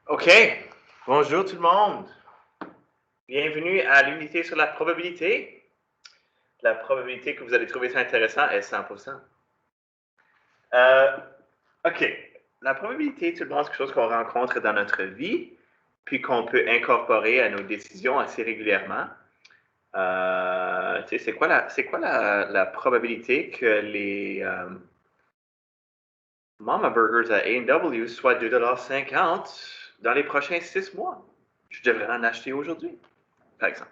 OK. Bonjour tout le monde. Bienvenue à l'unité sur la probabilité. La probabilité que vous allez trouver ça intéressant est 100%. OK. La probabilité, tout le monde, c'est quelque chose qu'on rencontre dans notre vie, puis qu'on peut incorporer à nos décisions assez régulièrement. C'est quoi la probabilité que les Mama Burgers à A&W soient 2,50 $ dans les prochains 6 mois? Je devrais en acheter aujourd'hui, par exemple.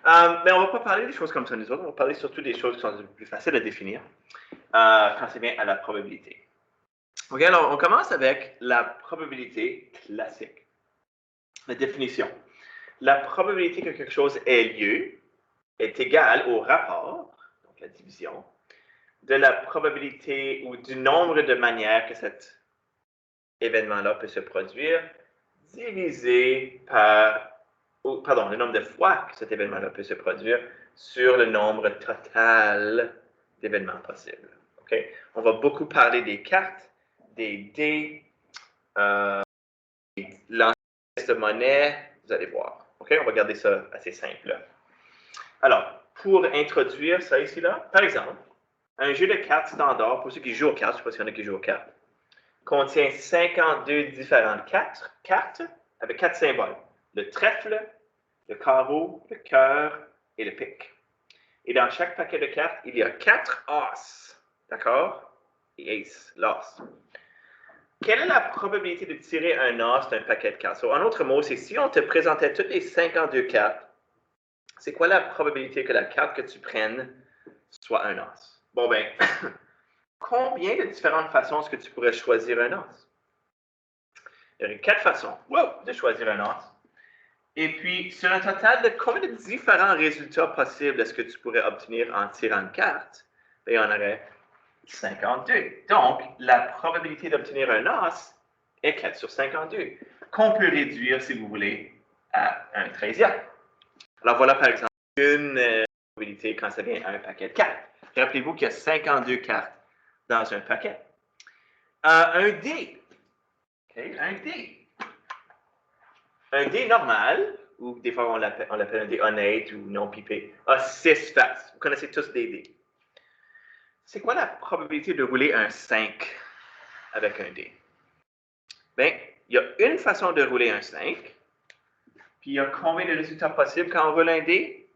Mais on ne va pas parler des choses comme ça, nous autres. On va parler surtout des choses qui sont plus faciles à définir quand c'est bien à la probabilité. OK, alors on commence avec la probabilité classique. La définition. La probabilité que quelque chose ait lieu est égale au rapport, donc la division, de la probabilité ou du nombre de manières que cet événement-là peut se produire, divisé par le nombre de fois que cet événement-là peut se produire sur le nombre total d'événements possibles. Okay? On va beaucoup parler des cartes, des dés, l'encaisse de monnaie, vous allez voir. Okay? On va garder ça assez simple. Alors, pour introduire ça ici-là, par exemple, un jeu de cartes standard, pour ceux qui jouent aux cartes, je ne sais pas s'il y en a qui jouent aux cartes, contient 52 différentes cartes avec 4 symboles. Le trèfle, le carreau, le cœur et le pic. Et dans chaque paquet de cartes, il y a 4 as. D'accord? Et ace, l'as. Quelle est la probabilité de tirer un as d'un paquet de cartes? En d'autres mots, c'est si on te présentait toutes les 52 cartes, c'est quoi la probabilité que la carte que tu prennes soit un as? Bon, ben, combien de différentes façons est-ce que tu pourrais choisir un as? Il y aurait 4 façons de choisir un as. Et puis, sur un total de combien de différents résultats possibles est-ce que tu pourrais obtenir en tirant une carte? Il y en aurait 52. Donc, la probabilité d'obtenir un as est 4 sur 52, qu'on peut réduire, si vous voulez, à un 13e. Alors, voilà, par exemple, une probabilité quand ça vient à un paquet de cartes. Rappelez-vous qu'il y a 52 cartes dans un paquet. Un dé. Okay, un dé. Un dé normal, ou des fois on l'appelle un dé honnête ou non pipé, a 6 faces. Vous connaissez tous des dés. C'est quoi la probabilité de rouler un 5 avec un dé? Bien, il y a une façon de rouler un 5, puis il y a combien de résultats possibles quand on roule un dé?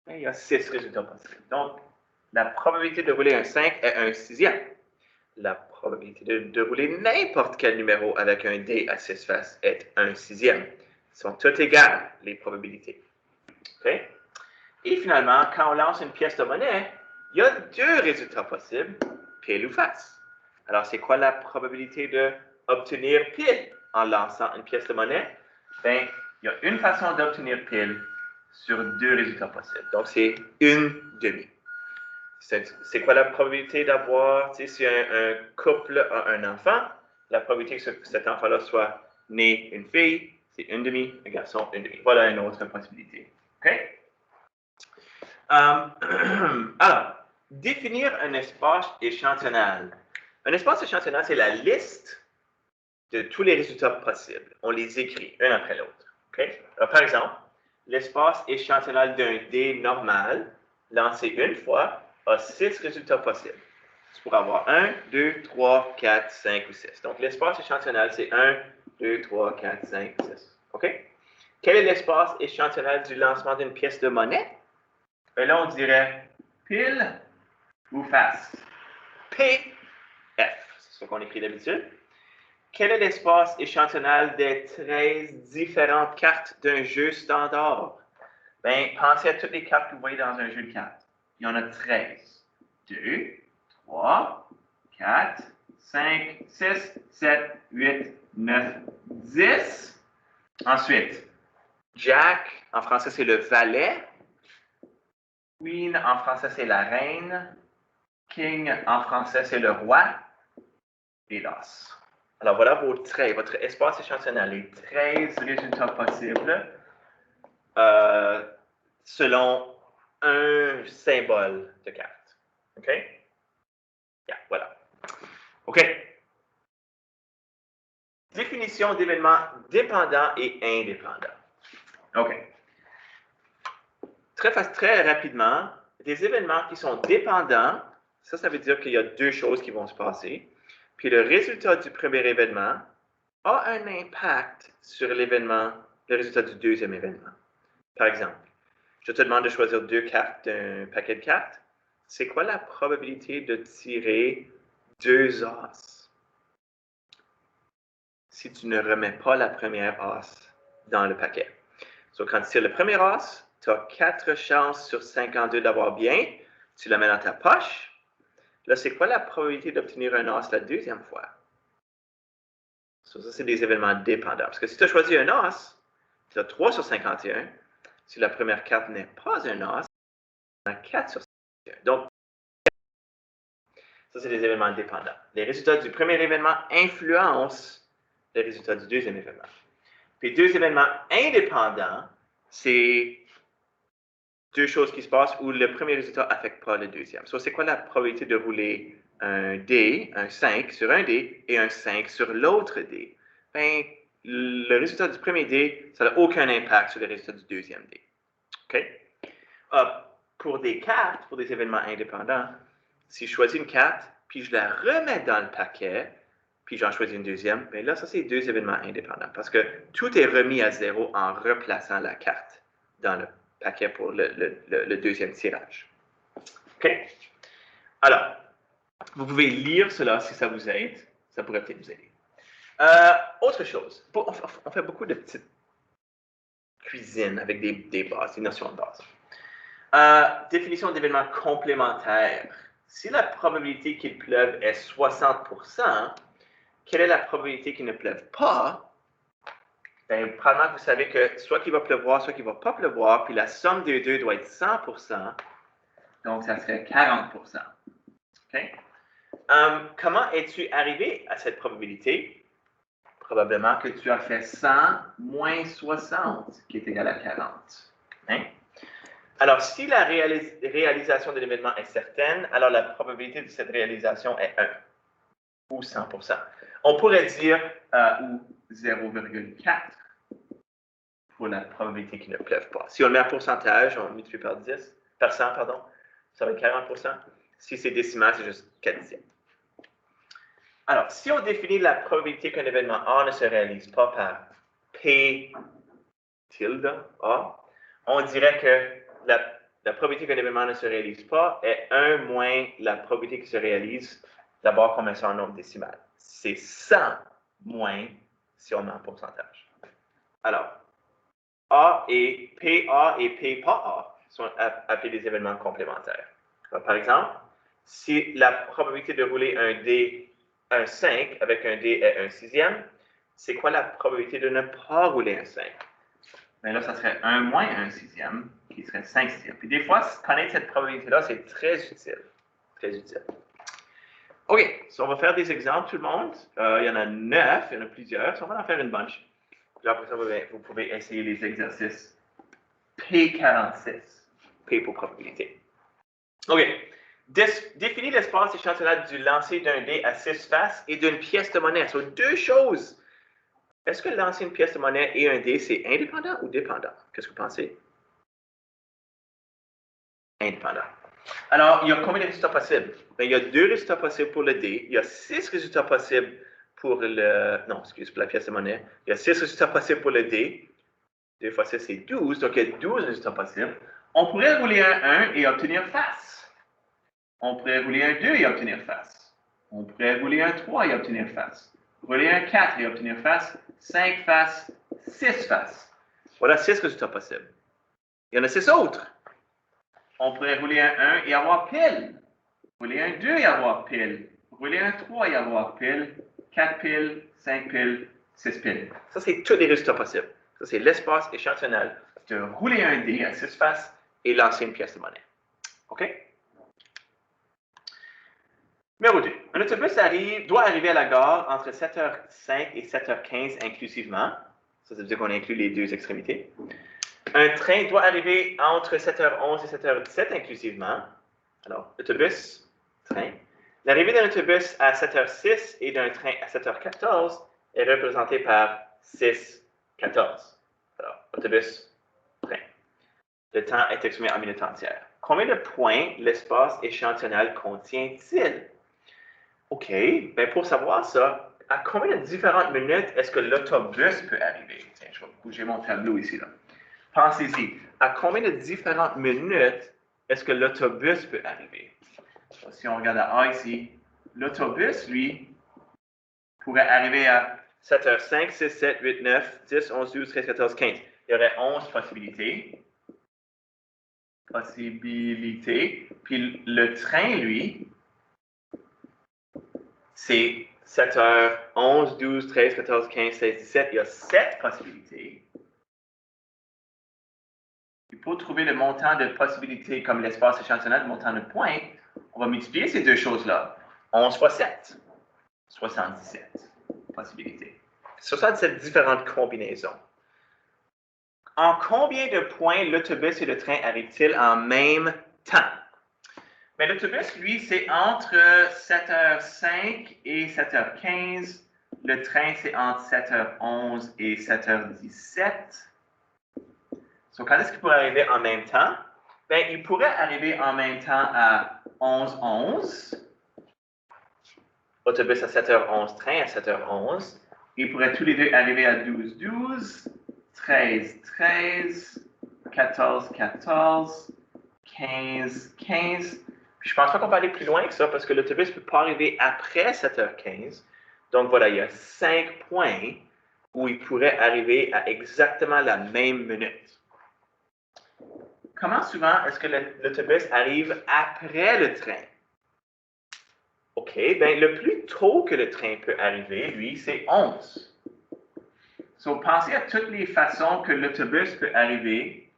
Bien, il y a 6 résultats possibles. Donc, la probabilité de rouler un 5 est un sixième. La probabilité de rouler n'importe quel numéro avec un dé à 6 faces est un sixième. Ils sont toutes égales, les probabilités. Okay? Et finalement, quand on lance une pièce de monnaie, il y a 2 résultats possibles, pile ou face. Alors, c'est quoi la probabilité d'obtenir pile en lançant une pièce de monnaie? Bien, il y a une façon d'obtenir pile sur 2 résultats possibles. Donc, c'est une demi. C'est quoi la probabilité d'avoir, si un couple a un enfant, la probabilité que cet enfant-là soit né une fille, c'est une demi, un garçon, une demi. Voilà une autre possibilité. OK? Alors, définir un espace échantillonnal. Un espace échantillonnal, c'est la liste de tous les résultats possibles. On les écrit un après l'autre. Okay? Alors, par exemple, l'espace échantillonnal d'un dé normal, lancé une fois, a 6 résultats possibles. Tu pourras avoir 1, 2, 3, 4, 5 ou 6. Donc, l'espace échantillonnal, c'est 1, 2, 3, 4, 5, 6. OK? Quel est l'espace échantillonnal du lancement d'une pièce de monnaie? Et là, on dirait pile ou face. PF, c'est ce qu'on écrit d'habitude. Quel est l'espace échantillonnal des 13 différentes cartes d'un jeu standard? Bien, pensez à toutes les cartes que vous voyez dans un jeu de cartes. Il y en a 13. 2, 3, 4, 5, 6, 7, 8, 9, 10. Ensuite, Jack, en français, c'est le valet. Queen, en français, c'est la reine. King, en français, c'est le roi. Et l'as. Alors, voilà votre espace échantillonnel, les 13 résultats possibles selon un symbole de carte. OK? Yeah, voilà. OK. Définition définition d'événements dépendants et indépendants. OK. Très rapidement, des événements qui sont dépendants, ça veut dire qu'il y a deux choses qui vont se passer. Puis le résultat du premier événement a un impact sur le résultat du deuxième événement. Par exemple, je te demande de choisir deux cartes d'un paquet de cartes. C'est quoi la probabilité de tirer deux as si tu ne remets pas la première as dans le paquet? Donc, quand tu tires le premier as, tu as 4 chances sur 52 d'avoir bien. Tu la mets dans ta poche. Là, c'est quoi la probabilité d'obtenir un as la deuxième fois? Ça, c'est des événements dépendants. Parce que si tu as choisi un as, tu as 3 sur 51. Si la première carte n'est pas un as, tu as 4 sur 51. Donc, ça, c'est des événements dépendants. Les résultats du premier événement influencent les résultats du deuxième événement. Puis, deux événements indépendants, c'est deux choses qui se passent où le premier résultat n'affecte pas le deuxième. So, c'est quoi la probabilité de rouler un dé, un 5 sur un dé et un 5 sur l'autre dé? Ben, le résultat du premier dé, ça n'a aucun impact sur le résultat du deuxième dé. OK? Pour des cartes, pour des événements indépendants, si je choisis une carte, puis je la remets dans le paquet, puis j'en choisis une deuxième, bien là, ça, c'est deux événements indépendants parce que tout est remis à zéro en replaçant la carte dans le paquet pour le deuxième tirage. OK? Alors, vous pouvez lire cela si ça vous aide. Ça pourrait peut-être vous aider. Autre chose. On fait beaucoup de petites cuisines avec des bases, des notions de base. Définition d'événements complémentaires. Si la probabilité qu'il pleuve est 60%, quelle est la probabilité qu'il ne pleuve pas? Bien, probablement, vous savez que soit qu'il va pleuvoir, soit qu'il ne va pas pleuvoir, puis la somme des deux doit être 100%. Donc, ça serait 40%. Okay? Comment es-tu arrivé à cette probabilité? Probablement que tu as fait 100 moins 60, qui est égal à 40. Hein? Alors, si la réalisation de l'événement est certaine, alors la probabilité de cette réalisation est 1 ou 100%. On pourrait dire ou 0,4 pour la probabilité qu'il ne pleuve pas. Si on le met en pourcentage, on multiplie par 10, par 100, pardon, ça va être 40%. Si c'est décimal, c'est juste 4 dixièmes. Alors, si on définit la probabilité qu'un événement A ne se réalise pas par P tilde A, on dirait que la probabilité qu'un événement ne se réalise pas est 1 moins la probabilité qu'il se réalise, d'abord comme un nombre décimal. C'est 100 moins si on met en pourcentage. Alors, A et PA et P pas A sont appelés des événements complémentaires. Alors, par exemple, si la probabilité de rouler un 5 avec un dé est 1/6, c'est quoi la probabilité de ne pas rouler un 5? Bien là, ça serait 1 moins 1/6, qui serait 5/6. Puis des fois, connaître cette probabilité-là, c'est très utile. Très utile. OK, so on va faire des exemples, tout le monde. Il y en a 9, il y en a plusieurs. So on va en faire une bunch. Puis après ça, vous pouvez essayer les exercices P46. P pour probabilité. OK. Définis l'espace échantillonnable du lancer d'un dé à 6 faces et d'une pièce de monnaie. So, deux choses. Est-ce que lancer une pièce de monnaie et un dé, c'est indépendant ou dépendant? Qu'est-ce que vous pensez? Indépendant. Alors, il y a combien de résultats possibles? Bien, il y a 2 résultats possibles pour le dé. Il y a 6 résultats possibles pour pour la pièce de monnaie. Il y a 6 résultats possibles pour le dé. 2 fois 6, c'est 12. Donc, il y a 12 résultats possibles. On pourrait rouler un 1 et obtenir face. On pourrait rouler un 2 et obtenir face. On pourrait rouler un 3 et obtenir face. Rouler un 4 et obtenir face. 5 faces, 6 faces. Voilà 6 résultats possibles. Il y en a 6 autres. On pourrait rouler un 1 et avoir pile. Rouler un 2 et avoir pile. Rouler un 3 et avoir pile. 4 piles, 5 piles, 6 piles. Ça, c'est tous les résultats possibles. Ça, c'est l'espace échantillonnel de rouler un dé à 6 faces et lancer une pièce de monnaie. OK? Numéro 2. Un autobus doit arriver à la gare entre 7h05 et 7h15 inclusivement. Ça veut dire qu'on inclut les deux extrémités. Un train doit arriver entre 7h11 et 7h17 inclusivement. Alors, autobus, train. L'arrivée d'un autobus à 7h06 et d'un train à 7h14 est représenté par 6, 14. Alors, autobus, train. Le temps est exprimé en minutes entières. Combien de points l'espace échantillonnal contient-il? OK, bien pour savoir ça, à combien de différentes minutes est-ce que l'autobus peut arriver? Tiens, je vais bouger mon tableau ici. Là. Pensez-y, à combien de différentes minutes est-ce que l'autobus peut arriver? Donc, si on regarde à A ici, l'autobus, lui, pourrait arriver à 7h05, 6, 7, 8, 9, 10, 11, 12, 13, 14, 15. Il y aurait 11 possibilités. Puis le train, lui, c'est 7h11, 12, 13, 14, 15, 16, 17. Il y a 7 possibilités. Et pour trouver le montant de possibilités comme l'espace échantillonnel, le montant de points, on va multiplier ces deux choses-là. 11 fois 7, 77 possibilités. 77 différentes combinaisons. En combien de points l'autobus et le train arrivent-ils en même temps? Mais l'autobus, lui, c'est entre 7h05 et 7h15. Le train, c'est entre 7h11 et 7h17. Donc, quand est-ce qu'il pourrait arriver en même temps? Bien, il pourrait arriver en même temps à 11h11. Autobus à 7h11, train à 7h11. Ils pourraient tous les deux arriver à 12h12, 13h13, 14h14, 15h15. Puis je pense pas qu'on va aller plus loin que ça parce que l'autobus ne peut pas arriver après 7h15. Donc voilà, il y a 5 points où il pourrait arriver à exactement la même minute. Comment souvent est-ce que l'autobus arrive après le train? OK, bien le plus tôt que le train peut arriver, lui, c'est 11. Donc, pensez à toutes les façons que l'autobus peut arriver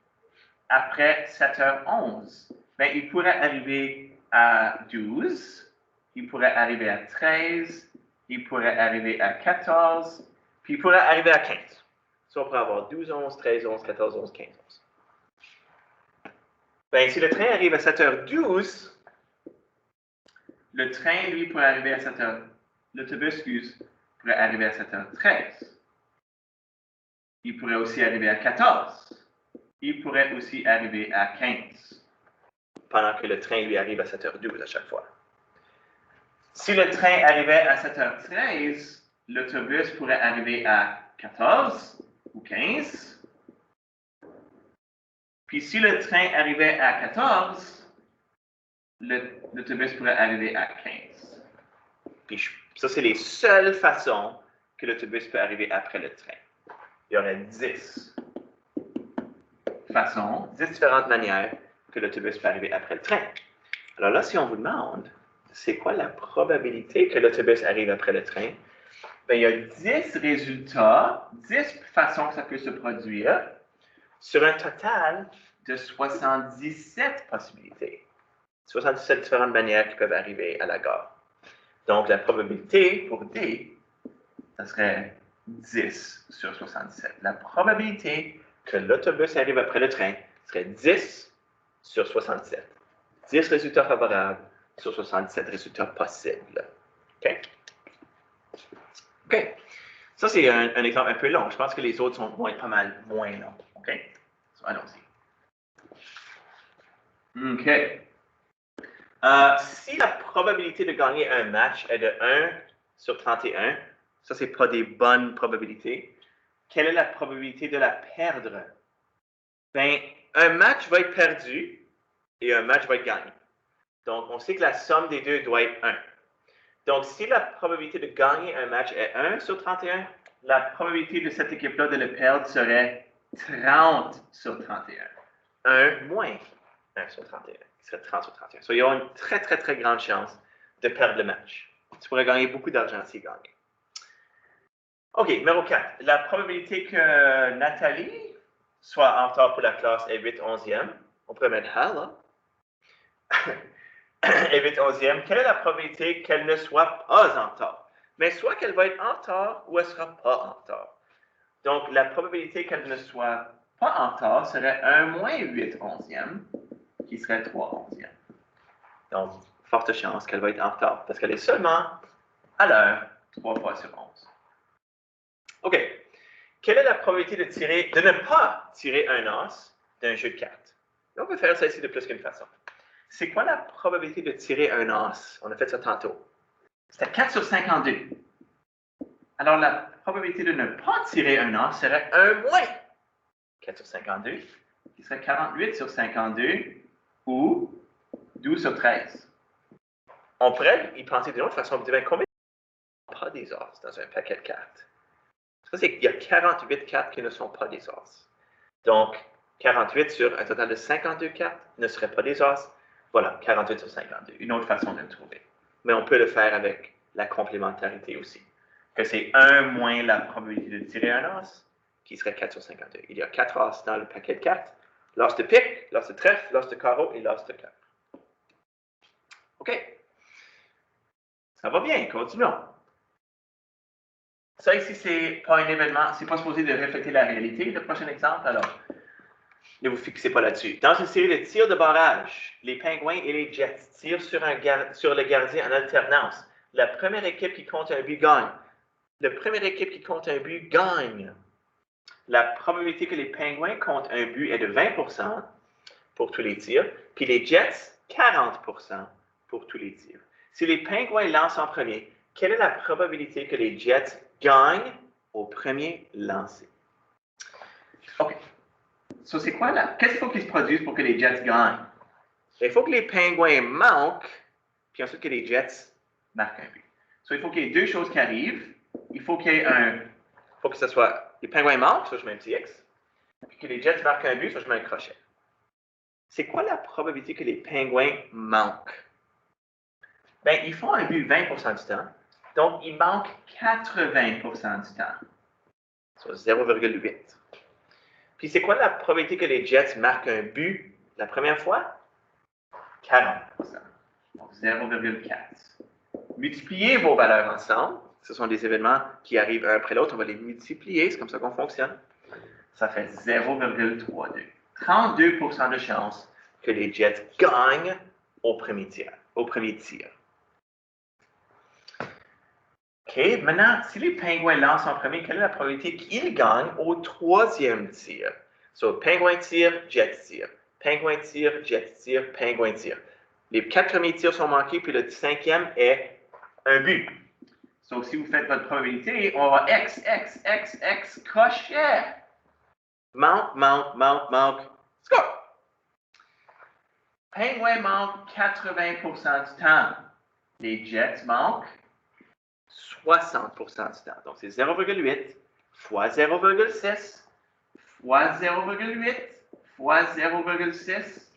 après 7h11. Bien, il pourrait arriver à 12, il pourrait arriver à 13, il pourrait arriver à 14, puis il pourrait arriver à 15. Donc, on pourrait avoir 12, 11, 13, 11, 14, 11, 15, 11. Bien, si le train arrive à 7h12, le train, lui, pourrait arriver à 7h. L'autobus, pourrait arriver à 7h13. Il pourrait aussi arriver à 14. Il pourrait aussi arriver à 15. Pendant que le train, lui, arrive à 7h12 à chaque fois. Si le train arrivait à 7h13, l'autobus pourrait arriver à 14 ou 15. Puis si le train arrivait à 14, l'autobus pourrait arriver à 15. Puis ça, c'est les seules façons que l'autobus peut arriver après le train. Il y aurait 10 façons, 10 différentes manières que l'autobus peut arriver après le train. Alors là, si on vous demande, c'est quoi la probabilité que l'autobus arrive après le train? Bien, il y a 10 résultats, 10 façons que ça peut se produire, sur un total de 77 possibilités. 77 différentes manières qui peuvent arriver à la gare. Donc, la probabilité pour D, ça serait 10 sur 77. La probabilité que l'autobus arrive après le train serait 10 sur 67. 10 résultats favorables sur 77 résultats possibles. OK? OK. Ça, c'est un exemple un peu long. Je pense que les autres vont être pas mal moins longs. OK? So, allons-y. OK. Si la probabilité de gagner un match est de 1 sur 31, ça, c'est pas des bonnes probabilités. Quelle est la probabilité de la perdre? Bien, un match va être perdu et un match va être gagné. Donc, on sait que la somme des deux doit être 1. Donc, si la probabilité de gagner un match est 1 sur 31, la probabilité de cette équipe-là de le perdre serait 30 sur 31. 1 moins 1 sur 31, qui serait 30 sur 31. Donc, il y a une très, très, très grande chance de perdre le match. Tu pourrais gagner beaucoup d'argent s'il gagne. OK, numéro 4. La probabilité que Nathalie soit en retard pour la classe est 8/11e. On pourrait mettre H, là. Et 8/11e. Quelle est la probabilité qu'elle ne soit pas en retard? Mais soit qu'elle va être en retard ou elle ne sera pas en retard. Donc, la probabilité qu'elle ne soit pas en retard serait 1 moins 8/11e, qui serait 3/11e. Donc, forte chance qu'elle va être en retard, parce qu'elle est seulement à l'heure 3 fois sur 11. OK. Quelle est la probabilité de ne pas tirer un as d'un jeu de cartes? On peut faire ça ici de plus qu'une façon. C'est quoi la probabilité de tirer un as? On a fait ça tantôt. C'était 4 sur 52. Alors, la probabilité de ne pas tirer un as serait 1 moins 4 sur 52, qui serait 48 sur 52 ou 12 sur 13. On pourrait y penser d'une autre façon. On dirait combien ne sont pas des as dans un paquet de cartes? Ça, c'est qu'il y a 48 cartes qui ne sont pas des as. Donc, 48 sur un total de 52 cartes ne seraient pas des as. Voilà, 48 sur 52. Une autre façon de le trouver. Mais on peut le faire avec la complémentarité aussi. Que c'est 1 moins la probabilité de tirer un as, qui serait 4 sur 52. Il y a 4 as dans le paquet de cartes. L'as de pique, l'as de trèfle, l'as de carreau et l'as de cœur. OK. Ça va bien, continuons. Ça ici, c'est pas un événement, c'est pas supposé de refléter la réalité. Le prochain exemple, alors, ne vous fixez pas là-dessus. Dans une série de tirs de barrage, les Pingouins et les Jets tirent sur le gardien en alternance. La première équipe qui compte un but gagne. La première équipe qui compte un but gagne. La probabilité que les Pingouins comptent un but est de 20% pour tous les tirs, puis les Jets, 40% pour tous les tirs. Si les Pingouins lancent en premier, quelle est la probabilité que les Jets gagnent au premier lancer? OK. So, c'est quoi là? Qu'est-ce qu'il faut qu'ils se produise pour que les Jets gagnent? Il faut que les Pingouins manquent, puis ensuite que les Jets marquent un but. So, il faut qu'il y ait deux choses qui arrivent. Il faut qu'il y ait il faut que ce soit les Pingouins manquent, ça je mets un petit X, puis que les Jets marquent un but, ça je mets un crochet. C'est quoi la probabilité que les Pingouins manquent? Bien, ils font un but 20% du temps, donc ils manquent 80% du temps. Soit 0,8. Puis c'est quoi la probabilité que les Jets marquent un but la première fois? 40%. Donc 0,4. Multipliez vos valeurs ensemble. Ce sont des événements qui arrivent un après l'autre. On va les multiplier. C'est comme ça qu'on fonctionne. Ça fait 0,32. 32% de chance que les Jets gagnent au premier tir. OK, maintenant, si les Pingouins lancent en premier, quelle est la probabilité qu'ils gagnent au troisième tir? So, Pingouin tire, Jets tire. Pingouin tire, Jets tire, Pingouin tire. Les 4 premiers tirs sont manqués, puis le 5e est un but. So, si vous faites votre probabilité, on va X, crochet. Manque, score. Pingouin manque 80% du temps. Les Jets manquent 60% du temps. Donc, c'est 0,8 fois 0,6 fois 0,8 fois 0,6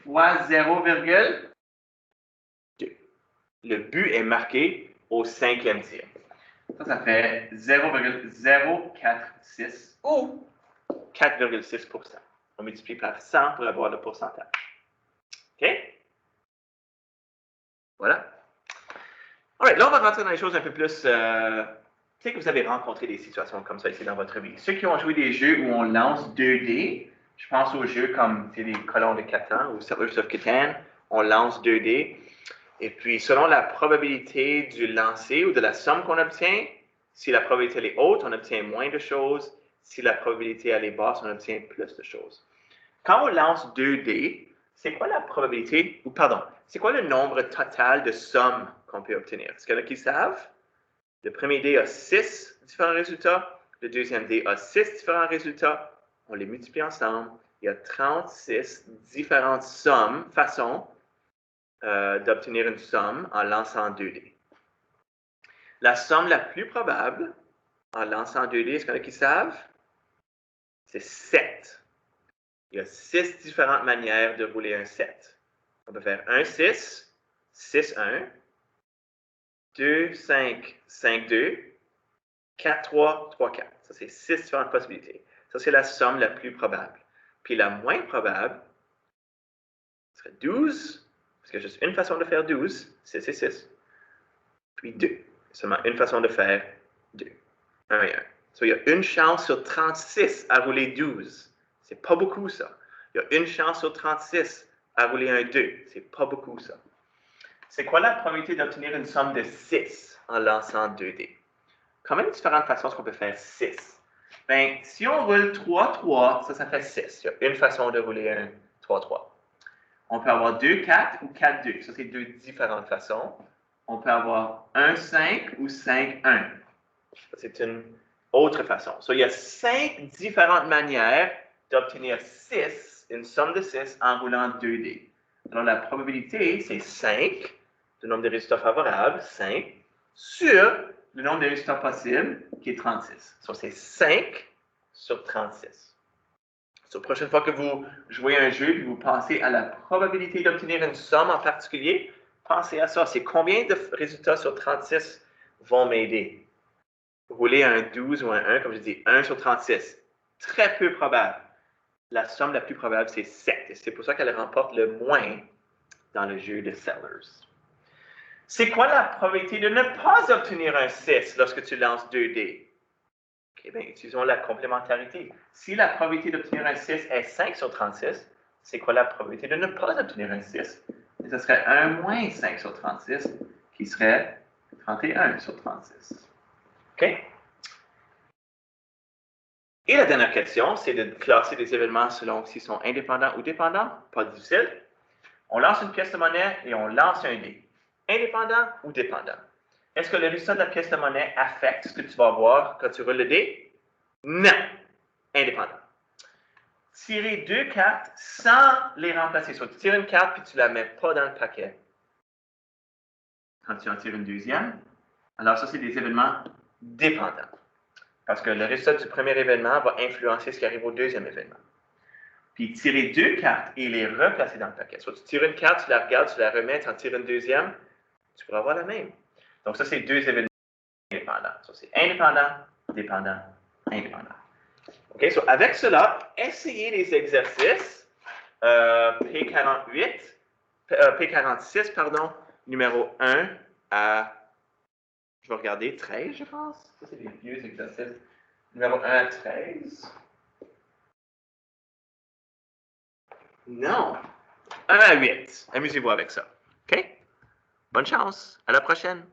fois 0,2. Le but est marqué au 5e tir. Ça fait 0,046 ou 4,6%. On multiplie par 100 pour avoir le pourcentage. OK? Voilà. Alright, là, on va rentrer dans les choses un peu plus... peut-être que vous avez rencontré des situations comme ça ici dans votre vie. Ceux qui ont joué des jeux où on lance 2D, je pense aux jeux comme les Colons de Catan ou Settlers of Catan, on lance 2D. Et puis, selon la probabilité du lancer ou de la somme qu'on obtient, si la probabilité elle est haute, on obtient moins de choses. Si la probabilité elle est basse, on obtient plus de choses. Quand on lance 2D, c'est quoi la probabilité, ou pardon, c'est quoi le nombre total de sommes qu'on peut obtenir? Est-ce qu'il y en a qui savent? Le premier dé a 6 différents résultats, le deuxième dé a 6 différents résultats. On les multiplie ensemble. Il y a 36 différentes façons d'obtenir une somme en lançant 2D. La somme la plus probable en lançant 2D, est-ce qu'il y en a qui savent? C'est 7. Il y a 6 différentes manières de rouler un 7. On peut faire 1, 6, 6, 1, 2, 5, 5, 2, 4, 3, 3, 4. Ça, c'est 6 différentes possibilités. Ça, c'est la somme la plus probable. Puis la moins probable serait 12, parce qu'il y a juste une façon de faire 12, 6 et 6. Puis 2. Seulement une façon de faire 2. 1 et 1. So, il y a une chance sur 36 à rouler 12. C'est pas beaucoup, ça. Il y a une chance sur 36 à rouler un 2. C'est pas beaucoup, ça. C'est quoi la probabilité d'obtenir une somme de 6 en lançant 2D? quand même différentes façons qu'on peut faire 6. Bien, si on roule 3-3, ça fait 6. Il y a une façon de rouler un 3-3. On peut avoir 2-4 ou 4-2. Ça, c'est deux différentes façons. On peut avoir 1-5 ou 5-1. C'est une autre façon. So, il y a 5 différentes manières d'obtenir 6, une somme de 6 en roulant 2D. Alors, la probabilité, c'est 5, le nombre de résultats favorables, 5, sur le nombre de résultats possibles, qui est 36. So, c'est 5 sur 36. So, la prochaine fois que vous jouez un jeu et vous pensez à la probabilité d'obtenir une somme en particulier, pensez à ça. C'est combien de résultats sur 36 vont m'aider? Rouler un 12 ou un 1, comme je dis, 1 sur 36. Très peu probable. La somme la plus probable, c'est 7. Et c'est pour ça qu'elle remporte le moins dans le jeu de Sellers. C'est quoi la probabilité de ne pas obtenir un 6 lorsque tu lances 2D? OK, bien, utilisons la complémentarité. Si la probabilité d'obtenir un 6 est 5 sur 36, c'est quoi la probabilité de ne pas obtenir un 6? Et ce serait 1 moins 5 sur 36, qui serait 31 sur 36. OK? Et la dernière question, c'est de classer les événements selon s'ils sont indépendants ou dépendants. Pas difficile. On lance une pièce de monnaie et on lance un dé. Indépendant ou dépendant? Est-ce que le résultat de la pièce de monnaie affecte ce que tu vas voir quand tu roules le dé? Non. Indépendant. Tirer 2 cartes sans les remplacer. Soit tu tires une carte et tu ne la mets pas dans le paquet. Quand tu en tires une deuxième, alors ça, c'est des événements dépendants. Parce que le résultat du premier événement va influencer ce qui arrive au deuxième événement. Puis tirer 2 cartes et les replacer dans le paquet. Soit tu tires une carte, tu la regardes, tu la remets, tu en tires une deuxième, tu pourras avoir la même. Donc ça, c'est 2 événements indépendants. Ça, c'est indépendant, dépendant, indépendant. OK, so avec cela, essayez les exercices P46, pardon, numéro 1 à, je vais regarder, 13, je pense. Ça, c'est des vieux exercices. Numéro 1 à 13. Non. 1 à 8. Amusez-vous avec ça. OK? Bonne chance. À la prochaine.